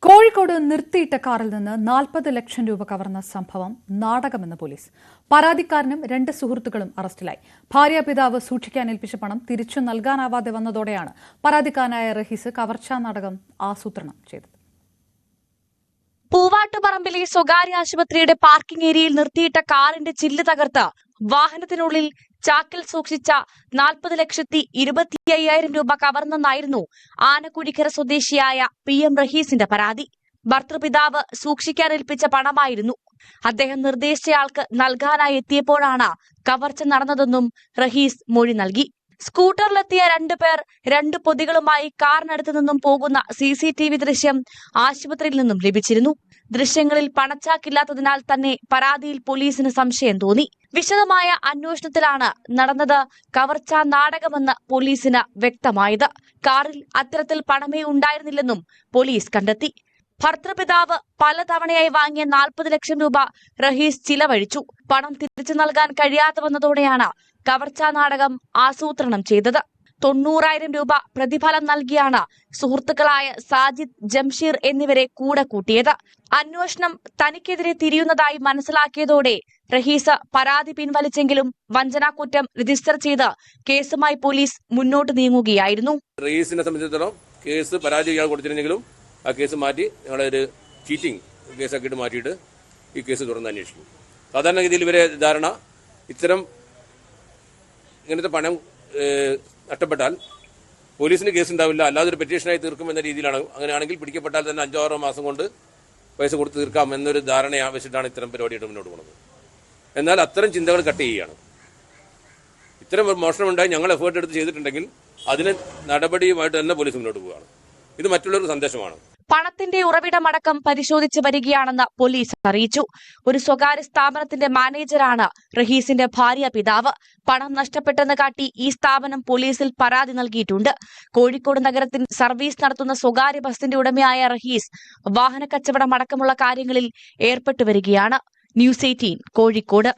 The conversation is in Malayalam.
കോഴിക്കോട് നിർത്തിയിട്ട കാറിൽ നിന്ന് 40 ലക്ഷം രൂപ കവർന്ന സംഭവം നാടകമെന്ന് പോലീസ്. പരാതിക്കാരനും 2 സുഹൃത്തുക്കളും അറസ്റ്റിലായി. ഭാര്യാപിതാവ് സൂക്ഷിക്കാൻ ഏൽപ്പിച്ച പണം തിരിച്ചു നൽകാനാവാതെ വന്നതോടെയാണ് പരാതിക്കാരനായ റഹീസ് കവർച്ചാ നാടകം ആസൂത്രണം ചെയ്തത്. പൂവാട്ടുപറമ്പിലെ സ്വകാര്യ ആശുപത്രിയുടെ പാർക്കിംഗ് ഏരിയയിൽ നിർത്തിയിട്ട കാറിന്റെ ചില്ല് തകർത്ത് വാഹനത്തിനുള്ളിൽ ചാക്കിൽ സൂക്ഷിച്ച 40,25,000 രൂപ കവർന്നെന്നായിരുന്നു ആനക്കുഴിക്കര സ്വദേശിയായ PM റഹീസിന്റെ പരാതി. ഭർത്തൃപിതാവ് സൂക്ഷിക്കാൻ ഏൽപ്പിച്ച പണമായിരുന്നു. അദ്ദേഹം നിർദ്ദേശിച്ചയാൾക്ക് നൽകാനായി എത്തിയപ്പോഴാണ് കവർച്ച നടന്നതെന്നും റഹീസ് മൊഴി നൽകി. സ്കൂട്ടറിലെത്തിയ 2 പേർ 2 പൊതികളുമായി കാറിനടുത്തു നിന്നും പോകുന്ന CCTV ദൃശ്യം ആശുപത്രിയിൽ നിന്നും ലഭിച്ചിരുന്നു. ദൃശ്യങ്ങളിൽ പണച്ചാക്കില്ലാത്തതിനാൽ തന്നെ പരാതിയിൽ പോലീസിന് സംശയം തോന്നി. വിശദമായ അന്വേഷണത്തിലാണ് നടന്നത് കവർച്ചാ നാടകമെന്ന് പോലീസിന് വ്യക്തമായത്. കാറിൽ അത്തരത്തിൽ പണമേ ഉണ്ടായിരുന്നില്ലെന്നും പോലീസ് കണ്ടെത്തി. ഭർത്തൃപിതാവ് പലതവണയായി വാങ്ങിയ 40 ലക്ഷം രൂപ റഹീസ് ചിലവഴിച്ചു. പണം തിരിച്ചു നൽകാൻ കഴിയാതെ വന്നതോടെയാണ് കവർച്ചാ നാടകം ആസൂത്രണം ചെയ്തത്. 90,000 രൂപ പ്രതിഫലം നൽകിയാണ് സുഹൃത്തുക്കളായ സാജിദ്, ജംഷീർ എന്നിവരെ കൂടെ കൂട്ടിയത്. അന്വേഷണം തനിക്കെതിരെ തിരിയുന്നതായി മനസ്സിലാക്കിയതോടെ റഹീസ് പരാതി പിൻവലിച്ചെങ്കിലും വഞ്ചനാക്കുറ്റം രജിസ്റ്റർ ചെയ്ത് കേസുമായി പോലീസ് മുന്നോട്ട് നീങ്ങുകയായിരുന്നു. റഹീസിനെ സംബന്ധിച്ചിടത്തോളം കേസ് പരാതി ഇയാൾ കൊടുത്തിരുന്നെങ്കിലും ആ കേസ് മാറ്റി ഞങ്ങളൊരു ചീറ്റിംഗ് കേസാക്കിയിട്ട് മാറ്റിയിട്ട് ഈ കേസ് തുറന്ന് അന്വേഷിക്കും. സാധാരണഗതിയിൽ ഇവരെ ധാരണ ഇങ്ങനത്തെ പണം നഷ്ടപ്പെട്ടാൽ പോലീസിന് കേസ് ഉണ്ടാവില്ല, അല്ലാതെ ഒരു പെറ്റീഷനായി തീർക്കും എന്ന രീതിയിലാണ്. അങ്ങനെയാണെങ്കിൽ പിടിക്കപ്പെട്ടാൽ തന്നെ 5-6 മാസം കൊണ്ട് പൈസ കൊടുത്ത് തീർക്കാം എന്നൊരു ധാരണ ആവശ്യമായിട്ടാണ് ഇത്തരം പരിപാടിയായിട്ട് മുന്നോട്ട് പോകുന്നത്. എന്നാൽ അത്തരം ചിന്തകൾ കട്ട് ചെയ്യുകയാണ്. ഇത്തരം മോഷണമുണ്ടായി ഞങ്ങൾ എഫേർട്ട് എടുത്ത് ചെയ്തിട്ടുണ്ടെങ്കിൽ അതിന് നടപടിയുമായിട്ട് തന്നെ പോലീസ് മുന്നോട്ട് പോവുകയാണ്. ഇത് മറ്റുള്ളവർക്ക് സന്ദേശമാണ്. പണത്തിന്റെ ഉറവിടമടക്കം പരിശോധിച്ച് വരികയാണെന്ന് പോലീസ് അറിയിച്ചു. ഒരു സ്വകാര്യ സ്ഥാപനത്തിന്റെ മാനേജറാണ് റഹീസിന്റെ ഭാര്യ പിതാവ്. പണം നഷ്ടപ്പെട്ടെന്ന് കാട്ടി ഈ സ്ഥാപനം പോലീസിൽ പരാതി നൽകിയിട്ടുണ്ട്. കോഴിക്കോട് നഗരത്തിൽ സർവീസ് നടത്തുന്ന സ്വകാര്യ ബസിന്റെ ഉടമയായ റഹീസ് വാഹന കച്ചവടം അടക്കമുള്ള കാര്യങ്ങളിൽ ഏർപ്പെട്ടു വരികയാണ്. ന്യൂസ് 18 കോഴിക്കോട്.